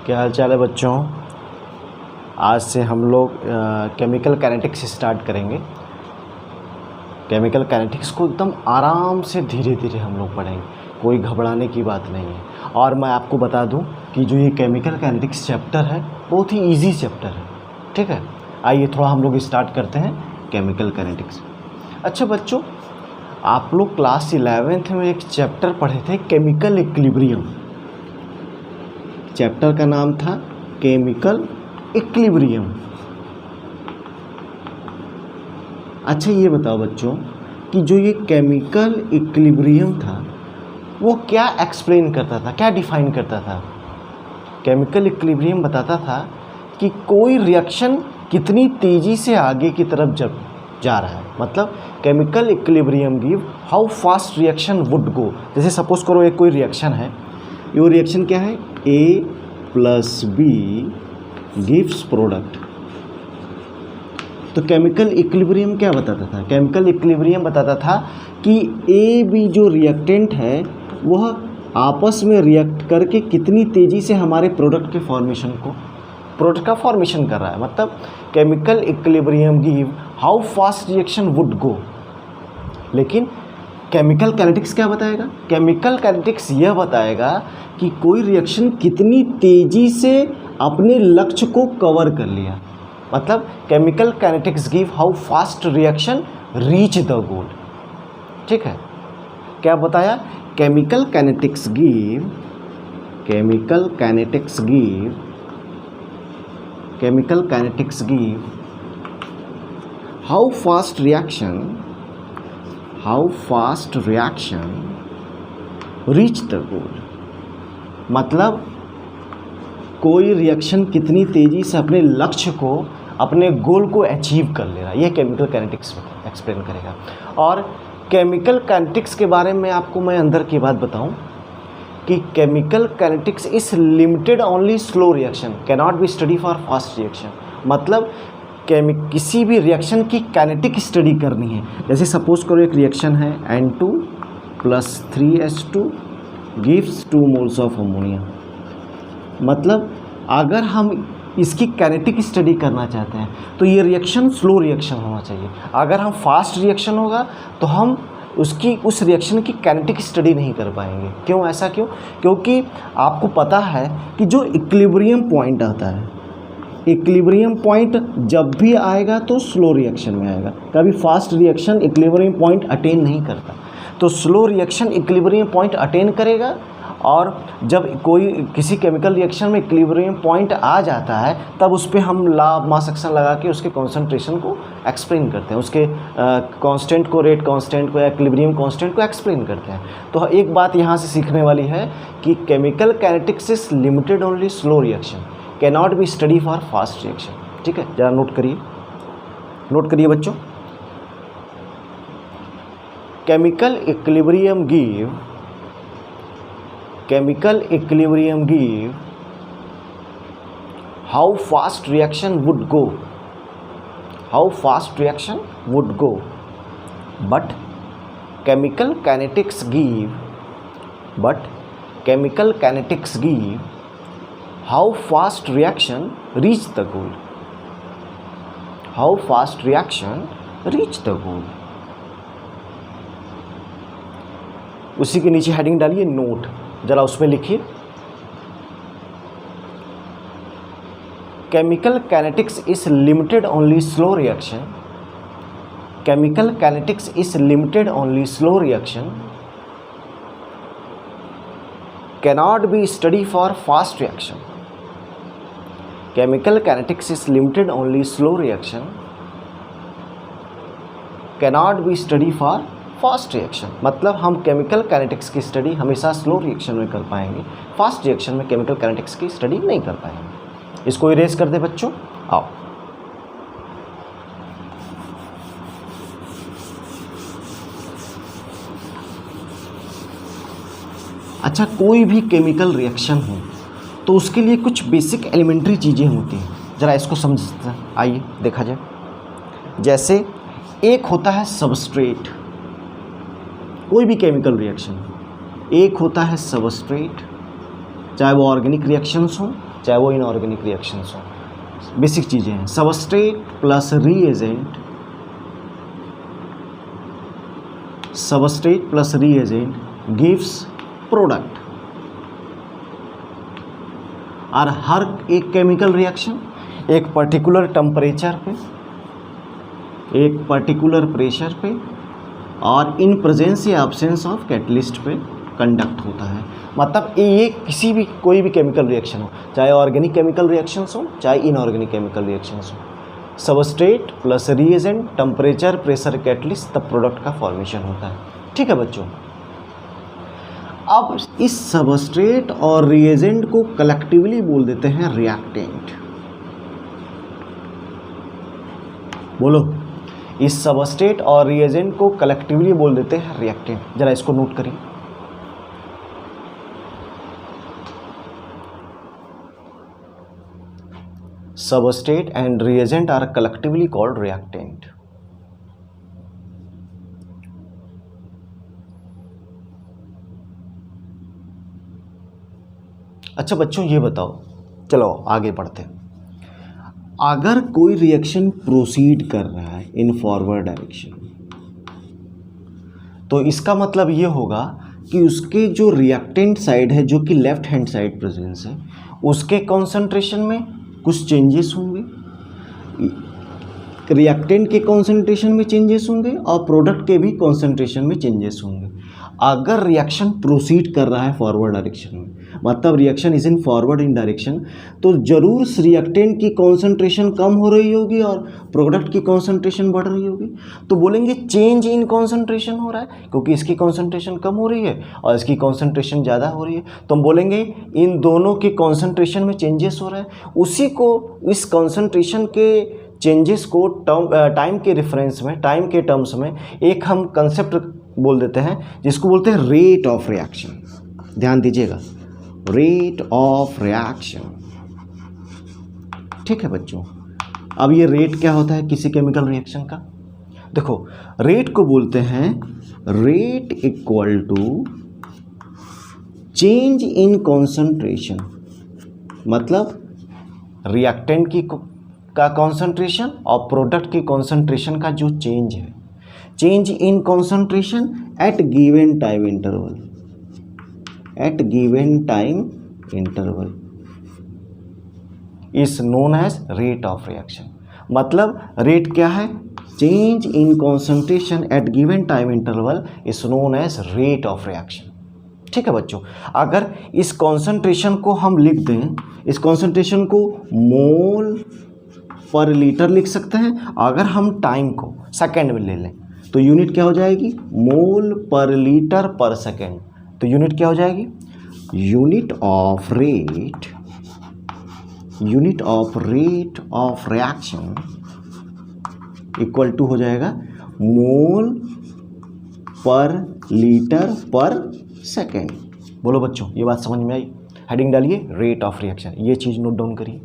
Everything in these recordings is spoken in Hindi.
क्या हाल चाल है बच्चों। आज से हम लोग केमिकल काइनेटिक्स स्टार्ट करेंगे। केमिकल काइनेटिक्स को एकदम आराम से धीरे धीरे हम लोग पढ़ेंगे, कोई घबराने की बात नहीं है। और मैं आपको बता दूं कि जो ये केमिकल काइनेटिक्स चैप्टर है बहुत ही इजी चैप्टर है, ठीक है। आइए थोड़ा हम लोग स्टार्ट करते हैं केमिकल काइनेटिक्स। अच्छा बच्चों, आप लोग क्लास 11th में एक चैप्टर पढ़े थे केमिकल इक्विलिब्रियम। चैप्टर का नाम था केमिकल इक्विलिब्रियम। अच्छा ये बताओ बच्चों कि जो ये केमिकल इक्विलिब्रियम था वो क्या एक्सप्लेन करता था, क्या डिफाइन करता था। केमिकल इक्विलिब्रियम बताता था कि कोई रिएक्शन कितनी तेज़ी से आगे की तरफ जब जा रहा है, मतलब chemical equilibrium give how fast reaction would go. जैसे सपोज करो एक कोई रिएक्शन है, ये रिएक्शन क्या है, A + B गिव्स प्रोडक्ट। तो केमिकल इक्विलिब्रियम क्या बताता था, केमिकल इक्विलिब्रियम बताता था कि A B जो रिएक्टेंट है वह आपस में रिएक्ट करके कितनी तेज़ी से हमारे प्रोडक्ट के फॉर्मेशन को, प्रोडक्ट का फॉर्मेशन कर रहा है। मतलब chemical equilibrium give how fast reaction would go. लेकिन केमिकल काइनेटिक्स क्या बताएगा, केमिकल काइनेटिक्स यह बताएगा कि कोई रिएक्शन कितनी तेज़ी से अपने लक्ष्य को कवर कर लिया। मतलब chemical kinetics give how fast reaction reach the goal, ठीक है। क्या बताया, chemical kinetics give how fast reaction reach the goal. मतलब कोई रिएक्शन कितनी तेज़ी से अपने लक्ष्य को, अपने गोल को अचीव कर ले रहा है, यह केमिकल काइनेटिक्स एक्सप्लेन करेगा। और केमिकल काइनेटिक्स के बारे में आपको मैं अंदर की बात बताऊं कि chemical kinetics is limited only slow reaction, cannot be study for fast reaction. मतलब किसी भी रिएक्शन की काइनेटिक स्टडी करनी है, जैसे सपोज करो एक रिएक्शन है N2 + 3H2 gives 2 moles of ammonia. मतलब अगर हम इसकी काइनेटिक स्टडी करना चाहते हैं तो ये रिएक्शन स्लो रिएक्शन होना चाहिए। अगर हम फास्ट रिएक्शन होगा तो हम उस रिएक्शन की काइनेटिक स्टडी नहीं कर पाएंगे। क्यों, ऐसा क्यों? क्योंकि आपको पता है कि जो इक्विलिब्रियम पॉइंट आता है, इक्विलिब्रियम पॉइंट जब भी आएगा तो स्लो रिएक्शन में आएगा, कभी fast reaction equilibrium point attain नहीं करता। तो slow reaction equilibrium point attain करेगा, और जब कोई किसी केमिकल रिएक्शन में इक्विलिब्रियम पॉइंट आ जाता है तब उस पर हम ला मास एक्शन लगा के उसके कॉन्सेंट्रेशन को एक्सप्लेन करते हैं, उसके कांस्टेंट को, रेट कांस्टेंट को या इक्विलिब्रियम कांस्टेंट को एक्सप्लेन करते हैं। तो एक बात यहाँ से सीखने वाली है कि chemical kinetics is limited only slow reaction, cannot be study for fast reaction, ठीक है। ज़रा नोट करिए बच्चों। Chemical equilibrium give how fast reaction would go, but chemical kinetics give how fast reaction reach the goal. उसी के नीचे हेडिंग डालिए नोट, जरा उसमें लिखिए chemical kinetics is limited only slow reaction, cannot be study for fast reaction. Chemical kinetics is limited only slow reaction, cannot be study for fast reaction. मतलब हम केमिकल काइनेटिक्स की स्टडी हमेशा स्लो रिएक्शन में कर पाएंगे, फास्ट रिएक्शन में केमिकल काइनेटिक्स की स्टडी नहीं कर पाएंगे। इसको इरेज कर दे बच्चों। आओ, अच्छा कोई भी केमिकल रिएक्शन हो तो उसके लिए कुछ बेसिक एलिमेंट्री चीज़ें होती हैं, ज़रा इसको समझते हैं। आइए देखा जाए। जैसे एक होता है सबस्ट्रेट, कोई भी केमिकल रिएक्शन, एक होता है सबस्ट्रेट, चाहे वो ऑर्गेनिक रिएक्शंस हो चाहे वो इनऑर्गेनिक रिएक्शंस हो। बेसिक चीज़ें हैं। Substrate plus reagent, substrate plus reagent gives product. और हर एक केमिकल रिएक्शन एक पर्टिकुलर टेम्परेचर पे, एक पर्टिकुलर प्रेशर पे और इन प्रेजेंस या एब्सेंस ऑफ कैटलिस्ट पे कंडक्ट होता है। मतलब ये किसी भी कोई भी केमिकल रिएक्शन हो, चाहे ऑर्गेनिक केमिकल रिएक्शंस हो चाहे इनऑर्गेनिक केमिकल रिएक्शंस हो, substrate plus reagent, temperature, pressure, catalyst, तब प्रोडक्ट का फॉर्मेशन होता है। ठीक है बच्चों। अब इस सबस्ट्रेट और रिएजेंट को कलेक्टिवली बोल देते हैं रिएक्टेंट। बोलो, इस सबस्ट्रेट और रिएजेंट को कलेक्टिवली बोल देते हैं रिएक्टेंट। जरा इसको नोट करिए। Substrate and reagent are collectively called reactant. अच्छा बच्चों ये बताओ, चलो आगे बढ़ते हैं। अगर कोई रिएक्शन प्रोसीड कर रहा है इन फॉरवर्ड डायरेक्शन, तो इसका मतलब ये होगा कि उसके जो रिएक्टेंट साइड है, जो कि लेफ्ट हैंड साइड प्रेजेंस है, उसके कॉन्सेंट्रेशन में कुछ चेंजेस होंगे, रिएक्टेंट के कॉन्सेंट्रेशन में चेंजेस होंगे और प्रोडक्ट के भी कॉन्सेंट्रेशन में चेंजेस होंगे। अगर रिएक्शन प्रोसीड कर रहा है फॉरवर्ड डायरेक्शन में, मतलब reaction is in forward in direction, तो जरूर रिएक्टेंट की कॉन्सेंट्रेशन कम हो रही होगी और प्रोडक्ट की कॉन्सेंट्रेशन बढ़ रही होगी। तो बोलेंगे चेंज इन कॉन्सेंट्रेशन हो रहा है, क्योंकि इसकी कॉन्सेंट्रेशन कम हो रही है और इसकी कॉन्सेंट्रेशन ज़्यादा हो रही है। तो हम बोलेंगे इन दोनों के कॉन्सेंट्रेशन में चेंजेस हो रहा है। उसी को, इस कॉन्सेंट्रेशन के चेंजेस को टाइम के रेफरेंस में, टाइम के टर्म्स में एक हम कंसेप्ट बोल देते हैं जिसको बोलते हैं रेट ऑफ रिएक्शन। ध्यान दीजिएगा, रेट ऑफ रिएक्शन। ठीक है बच्चों। अब ये रेट क्या होता है किसी केमिकल रिएक्शन का? देखो, रेट को बोलते हैं rate equal to change in concentration, मतलब रिएक्टेंट की का कॉन्सेंट्रेशन और प्रोडक्ट की कॉन्सेंट्रेशन का जो चेंज है, change in concentration at given time interval, at given time interval is known as rate of reaction. मतलब रेट क्या है? Change in concentration at given time interval is known as rate of reaction. ठीक है बच्चों। अगर इस कॉन्सेंट्रेशन को हम लिख दें, इस कॉन्सेंट्रेशन को मोल पर लीटर लिख सकते हैं। अगर हम टाइम को सेकेंड में ले लें तो यूनिट क्या हो जाएगी? मोल पर लीटर पर सेकेंड। तो यूनिट क्या हो जाएगी? Unit of rate, unit of rate of reaction equal to हो जाएगा मोल पर लीटर पर सेकेंड। बोलो बच्चों, ये बात समझ में आई? हेडिंग डालिए रेट ऑफ रिएक्शन, ये चीज़ नोट डाउन करिए।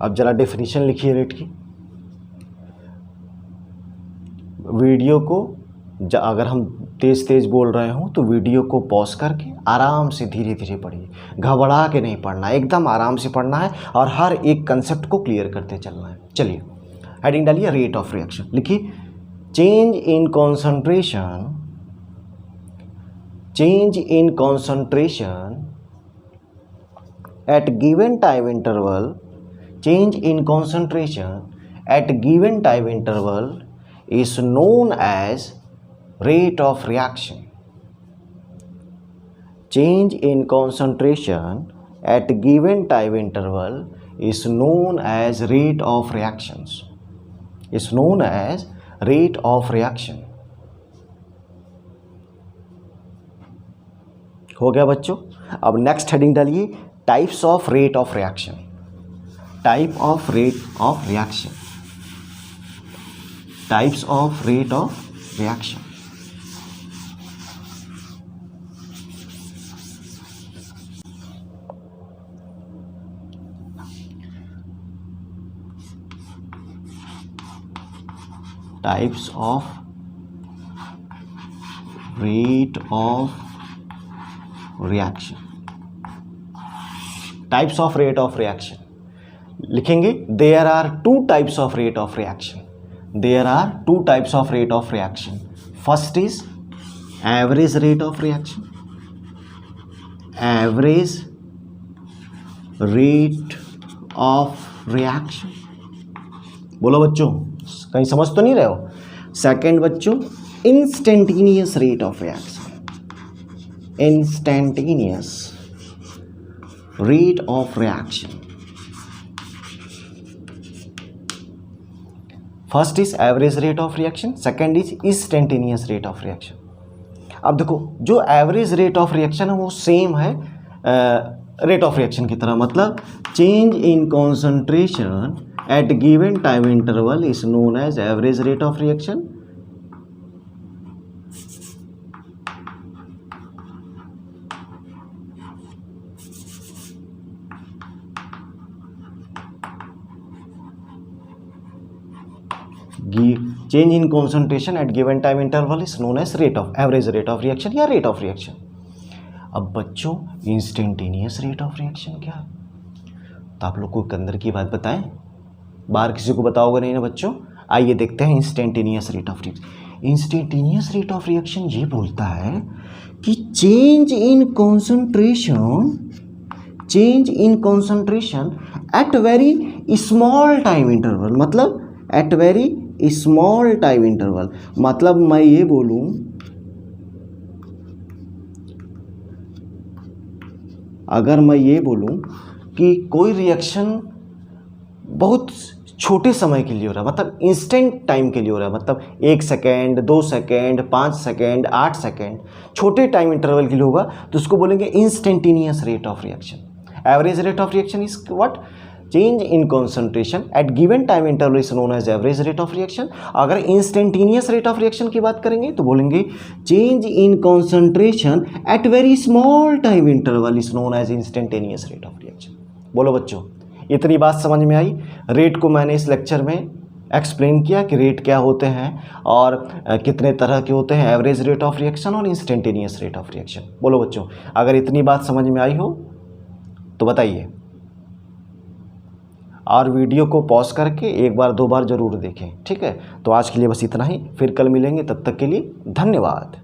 अब जरा डेफिनेशन लिखिए रेट की। वीडियो को अगर हम तेज़ तेज़ बोल रहे हों तो वीडियो को पॉज करके आराम से धीरे धीरे पढ़िए, घबरा के नहीं पढ़ना, एकदम आराम से पढ़ना है और हर एक कंसेप्ट को क्लियर करते चलना है। चलिए हेडिंग डालिए रेट ऑफ रिएक्शन, लिखिए change in concentration, change in concentration at given time interval, change in concentration at given time interval is known as rate of reaction. Change in concentration at given time interval is known as rate of reactions. Is known as rate of reaction. हो गया बच्चों। अब नेक्स्ट हेडिंग डालिए types of rate of reaction. Type of rate of reaction. Types of rate of reaction. Types of rate of reaction, types of rate of reaction लिखेंगे। There are two types of rate of reaction, there are two types of rate of reaction. First is average rate of reaction, average rate of reaction. बोलो बच्चों, कहीं समझ तो नहीं रहे हो। सेकंड बच्चों, instantaneous rate of reaction, instantaneous rate of reaction. First is average rate of reaction, second is instantaneous rate of reaction. अब देखो, जो एवरेज रेट ऑफ रिएक्शन है वो सेम है रेट ऑफ रिएक्शन की तरह, मतलब change in concentration at given time interval is known as average rate of reaction. Change in concentration at given time interval is known as rate of average rate of reaction या रेट ऑफ रिएक्शन। अब बच्चों, इंस्टेंटेनियस रेट ऑफ रिएक्शन क्या? तो आप लोग को अंदर की बात बताएं, बाहर किसी को बताओगे नहीं ना बच्चों। आइए देखते हैं instantaneous rate of reaction. Instantaneous rate of reaction ये बोलता है कि change in concentration at very small time interval, मतलब at very small time interval. मतलब मैं ये बोलूं, अगर मैं ये बोलूं कि कोई रिएक्शन बहुत छोटे समय के लिए हो रहा है, मतलब इंस्टेंट टाइम के लिए हो रहा है, मतलब 1 सेकेंड, 2 सेकेंड, 5 सेकेंड, 8 सेकेंड, छोटे टाइम इंटरवल के लिए होगा, तो उसको बोलेंगे instantaneous rate of reaction. Average rate of reaction is what? Change in concentration at given time interval is known as average rate of reaction. अगर इंस्टेंटेनियस रेट ऑफ रिएक्शन की बात करेंगे तो बोलेंगे change in concentration at very small time interval is known as instantaneous rate of reaction. बोलो बच्चों, इतनी बात समझ में आई। रेट को मैंने इस लेक्चर में एक्सप्लेन किया कि रेट क्या होते हैं और कितने तरह के होते हैं, एवरेज रेट ऑफ रिएक्शन और इंस्टेंटेनियस रेट ऑफ रिएक्शन। बोलो बच्चों, अगर इतनी बात समझ में आई हो तो बताइए, और वीडियो को पॉज करके 1 बार 2 बार ज़रूर देखें, ठीक है। तो आज के लिए बस इतना ही, फिर कल मिलेंगे, तब तक के लिए धन्यवाद।